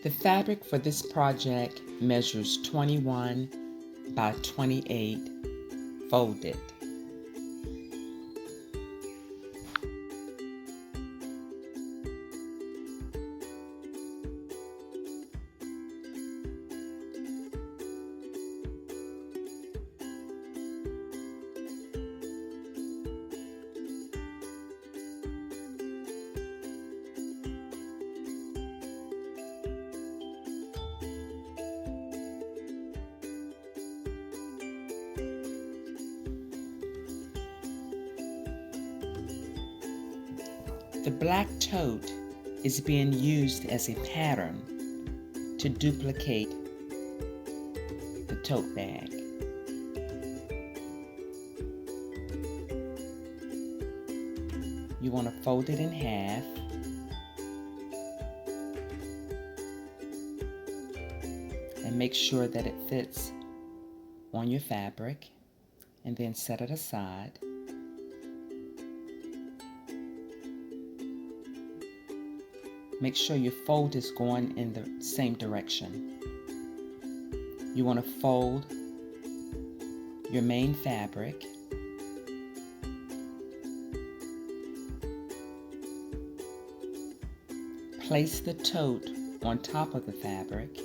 The fabric for this project measures 21 by 28 folded. The black tote is being used as a pattern to duplicate the tote bag. You want to fold it in half and make sure that it fits on your fabric, and then set it aside. Make sure your fold is going in the same direction. You want to fold your main fabric, place the tote on top of the fabric,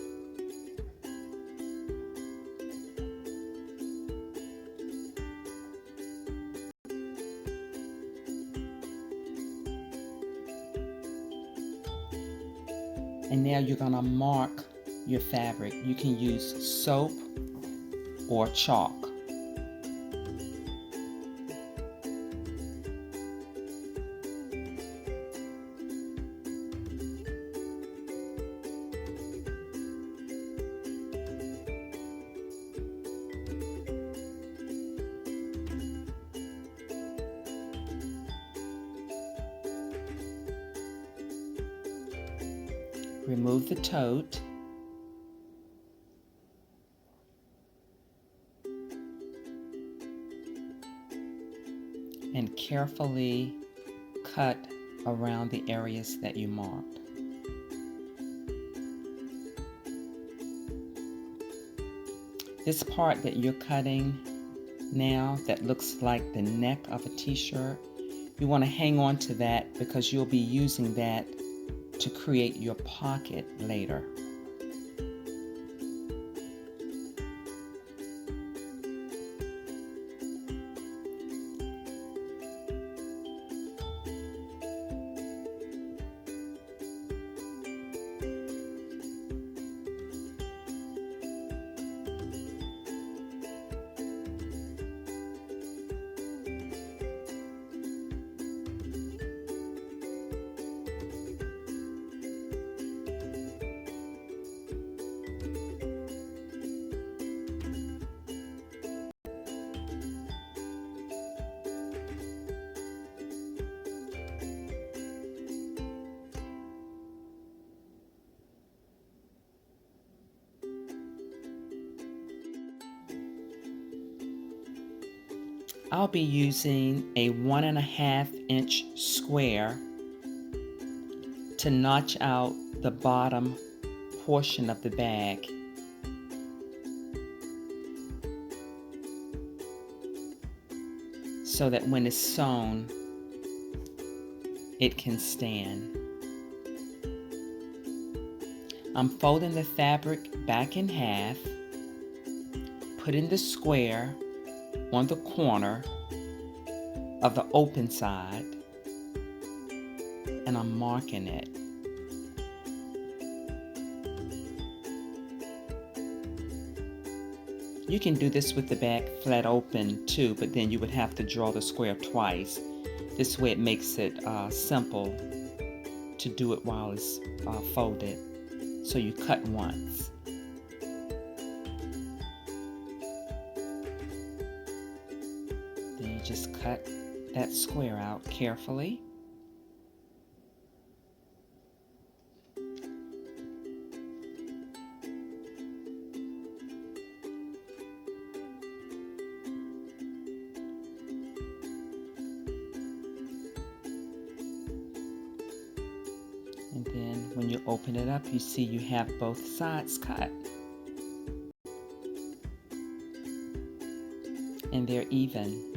and now you're going to mark your fabric. You can use soap or chalk. Remove the tote and carefully cut around the areas that you marked. This part that you're cutting now that looks like the neck of a t-shirt, you want to hang on to that because you'll be using that to create your pocket later. I'll be using a 1.5-inch square to notch out the bottom portion of the bag. So that when it's sewn, it can stand. I'm folding the fabric back in half, putting the square on the corner of the open side, and I'm marking it. You can do this with the bag flat open too, but then you would have to draw the square twice. This way it makes it simple to do it while it's folded. So you cut once. Then you just cut that square out carefully. And then When you open it up, you see you have both sides cut. And they're even.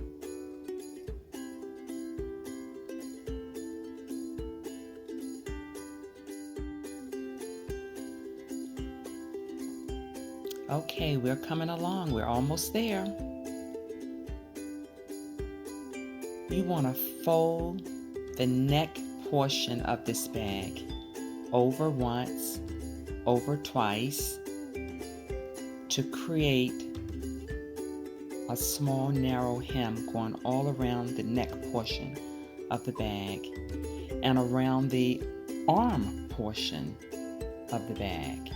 Okay, we're coming along. We're almost there. You want to fold the neck portion of this bag over once, over twice, to create a small narrow hem going all around the neck portion of the bag and around the arm portion of the bag.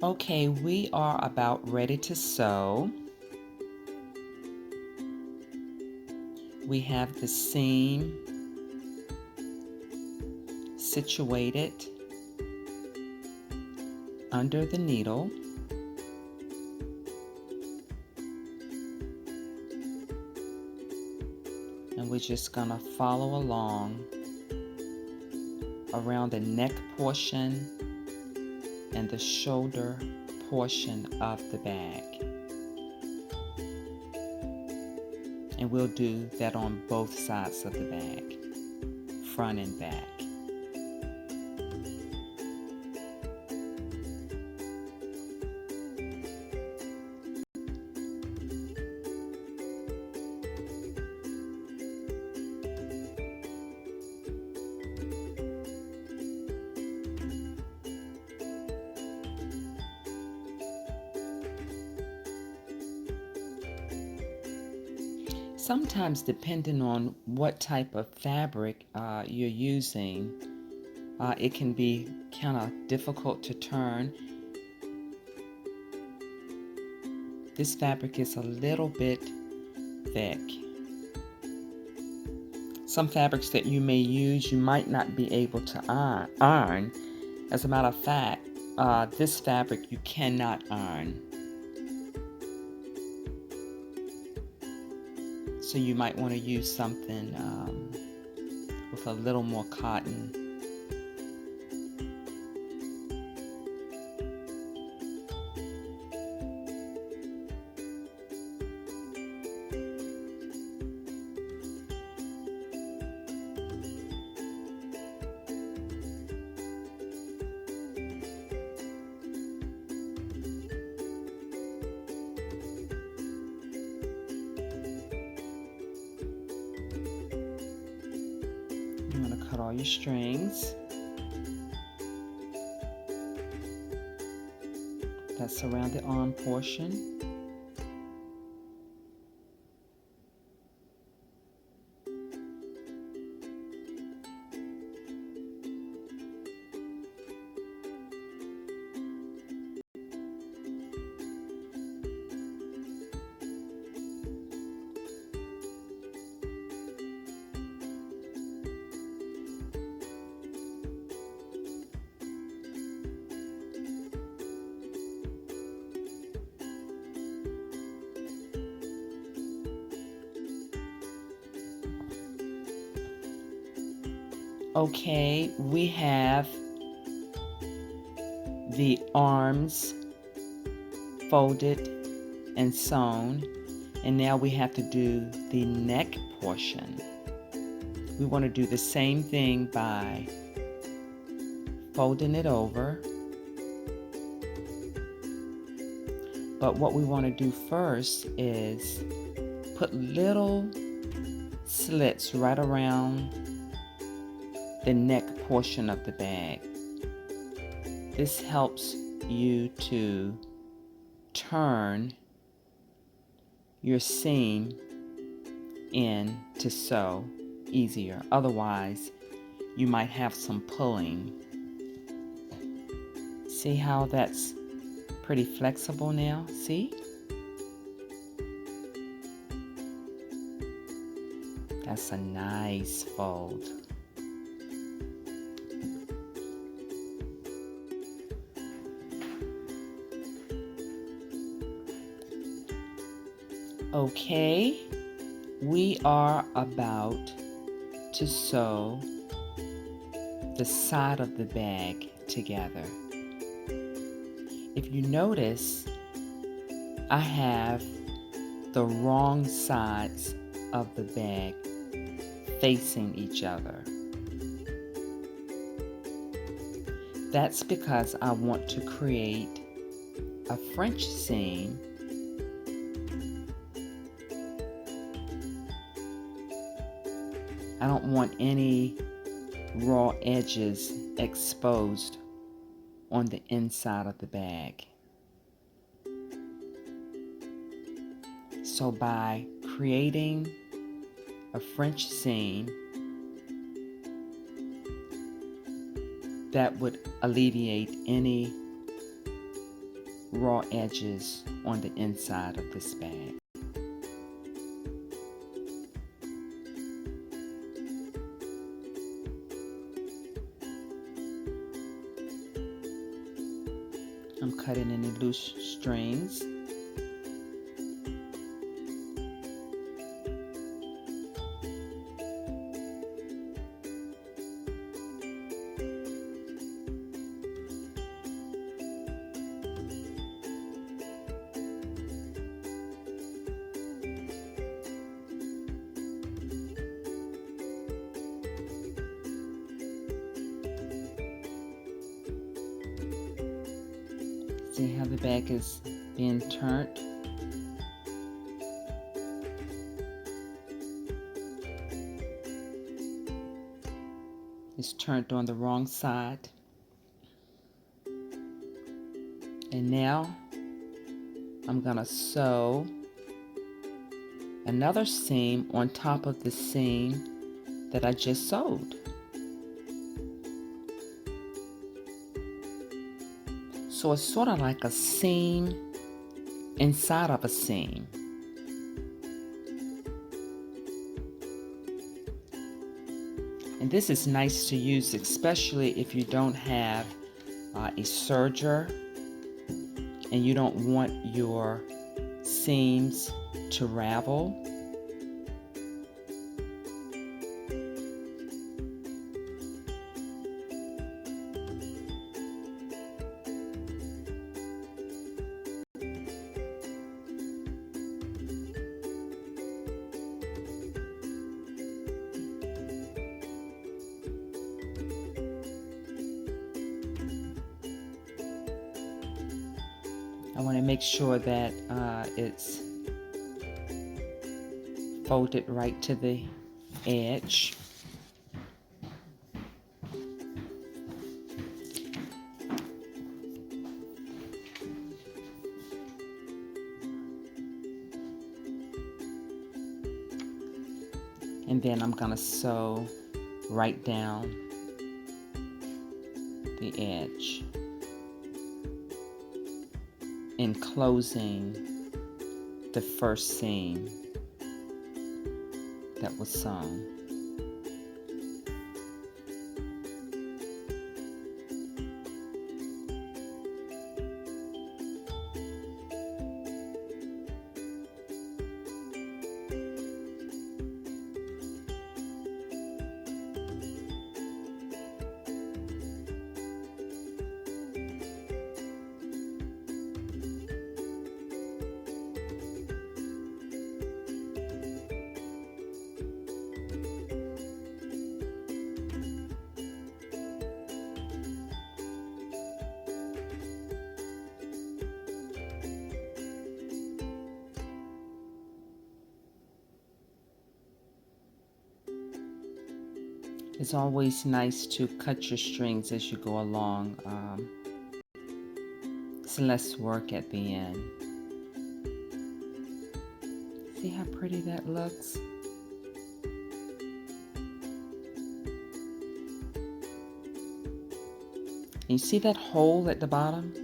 Okay, we are about ready to sew. We have the seam situated under the needle. And we're just gonna follow along around the neck portion and the shoulder portion of the bag. And we'll do that on both sides of the bag, front and back. Sometimes, depending on what type of fabric you're using, it can be kind of difficult to turn. This fabric is a little bit thick. Some fabrics that you may use, you might not be able to iron. As a matter of fact, this fabric you cannot iron. So you might want to use something with a little more cotton. You want to cut all your strings. That's around the arm portion. Okay, we have the arms folded and sewn, and now we have to do the neck portion. We want to do the same thing by folding it over, but what we want to do first is put little slits right around the neck portion of the bag. This helps you to turn your seam in to sew easier. Otherwise, you might have some pulling. See how that's pretty flexible now? See? That's a nice fold. Okay, we are about to sew the side of the bag together. If you notice, I have the wrong sides of the bag facing each other. That's because I want to create a French seam I don't want any raw edges exposed on the inside of the bag. So by creating a French seam, that would alleviate any raw edges on the inside of this bag. I'm cutting any loose strings. See how the bag is being turned? It's turned on the wrong side. And now I'm gonna sew another seam on top of the seam that I just sewed. So it's sort of like a seam inside of a seam. And this is nice to use, especially if you don't have a serger and you don't want your seams to ravel. I want to make sure that it's folded right to the edge. And then I'm going to sew right down the edge, enclosing the first seam that was sewn. It's always nice to cut your strings as you go along. It's less work at the end. See how pretty that looks? You see that hole at the bottom?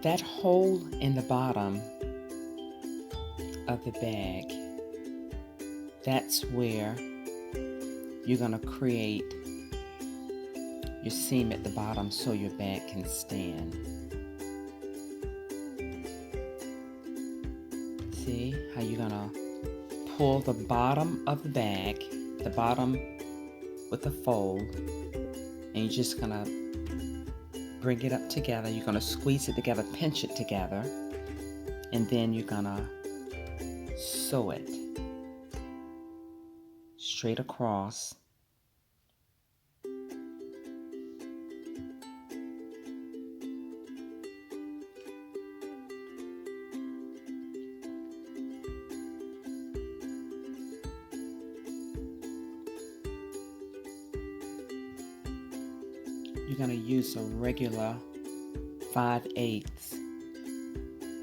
That hole in the bottom of the bag, that's where you're going to create your seam at the bottom so your bag can stand. See how you're gonna pull the bottom of the bag, the bottom with a fold, and you're just gonna bring it up together. You're gonna squeeze it together, pinch it together, and then you're gonna sew it straight across. You're going to use a regular 5/8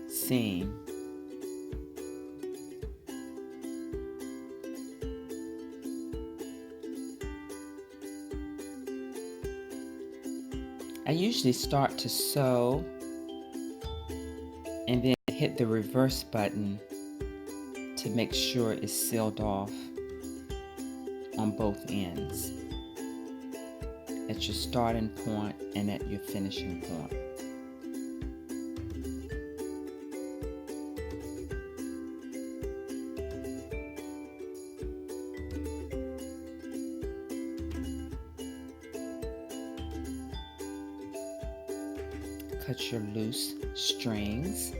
seam. I usually start to sew and then hit the reverse button to make sure it's sealed off on both ends, at your starting point and at your finishing point. Cut your loose strings.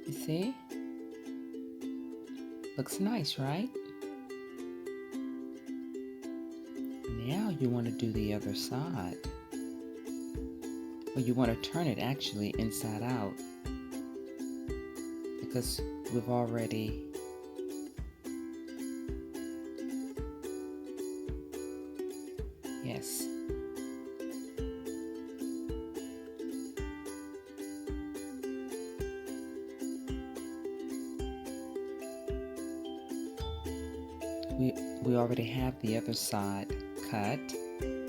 You see? Looks nice, right? Now you want to do the other side. Well, you want to turn it actually inside out, because we've already yes. We already have the other side cut. Did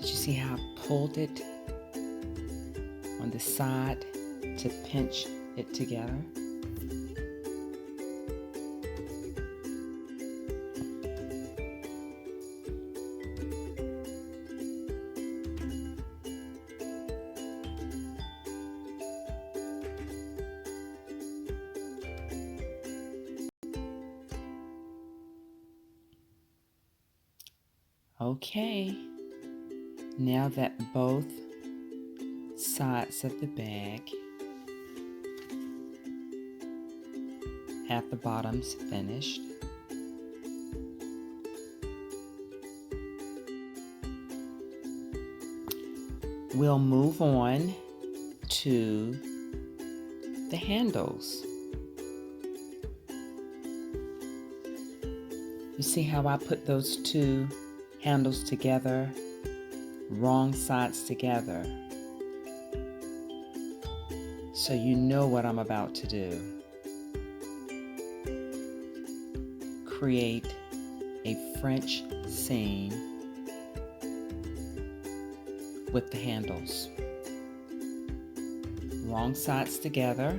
you see how I pulled it on the side to pinch it together? Okay, now that both sides of the bag have the bottoms finished, we'll move on to the handles. You see how I put those two handles together, wrong sides together, so you know what I'm about to do. Create a French seam with the handles. Wrong sides together.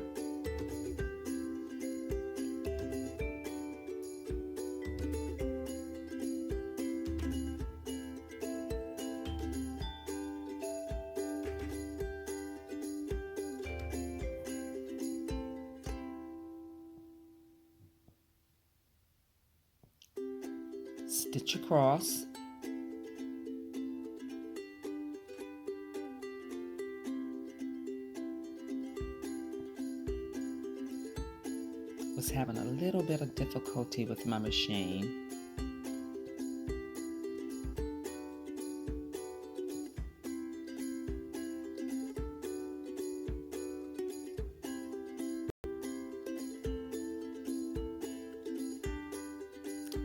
Stitch across. Was having a little bit of difficulty with my machine.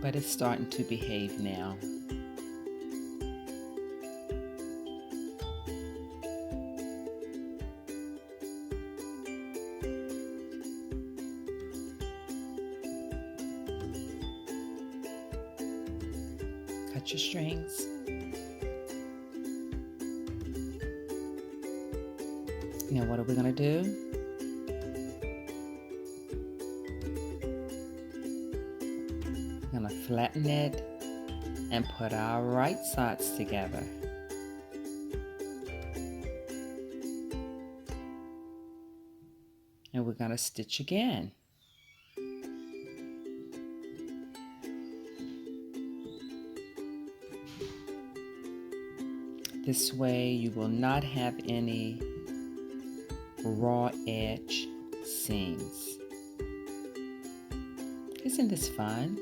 But it's starting to behave now. Cut your strings. Now what are we going to do? flatten it and put our right sides together. And we're going to stitch again. This way you will not have any raw edge seams. Isn't this fun?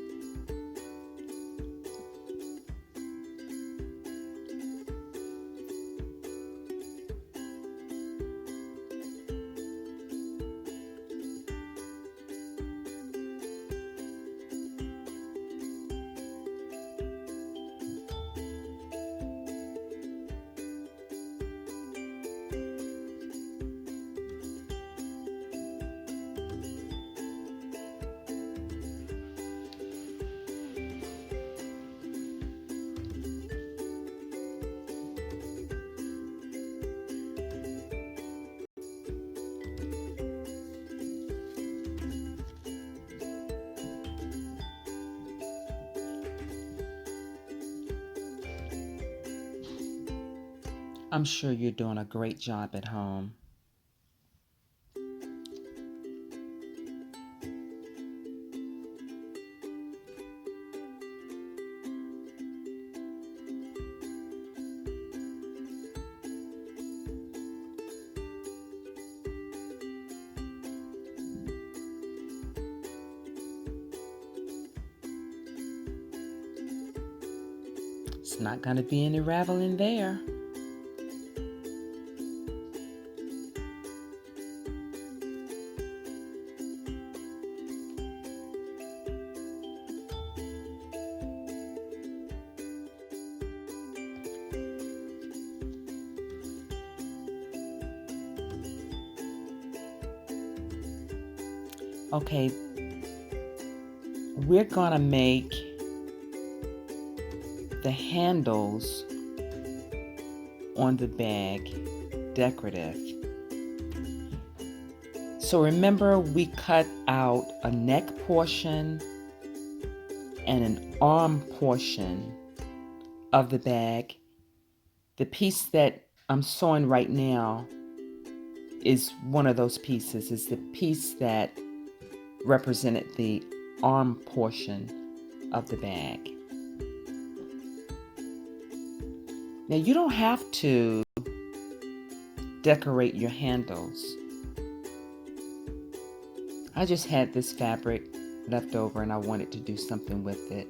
I'm sure you're doing a great job at home. It's not going to be any raveling there. Okay, we're going to make the handles on the bag decorative. So remember, we cut out a neck portion and an arm portion of the bag. The piece that I'm sewing right now is one of those pieces. It's the piece that represented the arm portion of the bag. Now you don't have to decorate your handles. I just had this fabric left over and I wanted to do something with it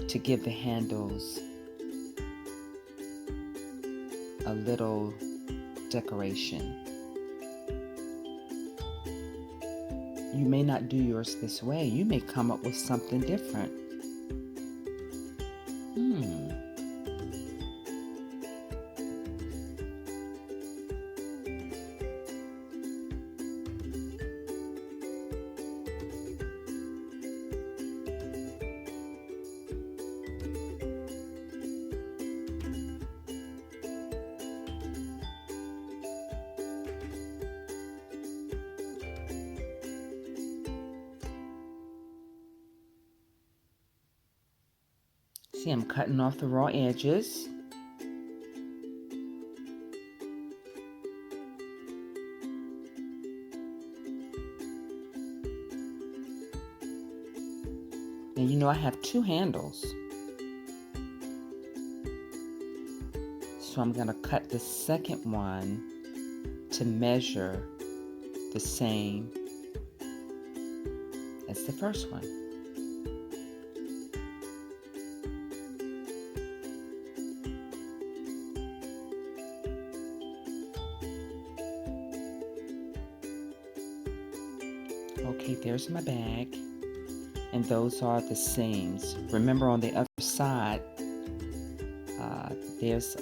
to give the handles a little decoration. You may not do yours this way. You may come up with something different. See, I'm cutting off the raw edges. And you know I have two handles. So I'm going to cut the second one to measure the same as the first one. Okay, there's my bag, and those are the seams. Remember, on the other side, there's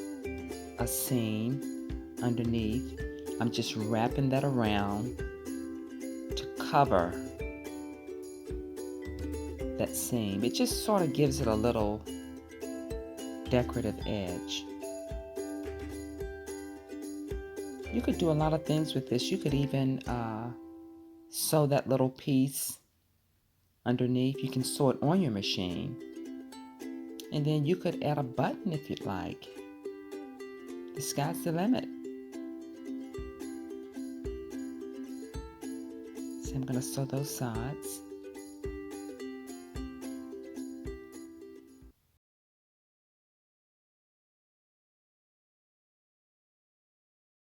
a seam underneath. I'm just wrapping that around to cover that seam. It just sort of gives it a little decorative edge. You could do a lot of things with this. You could even sew that little piece underneath. You can sew it on your machine. And then you could add a button if you'd like. The sky's the limit. So I'm going to sew those sides.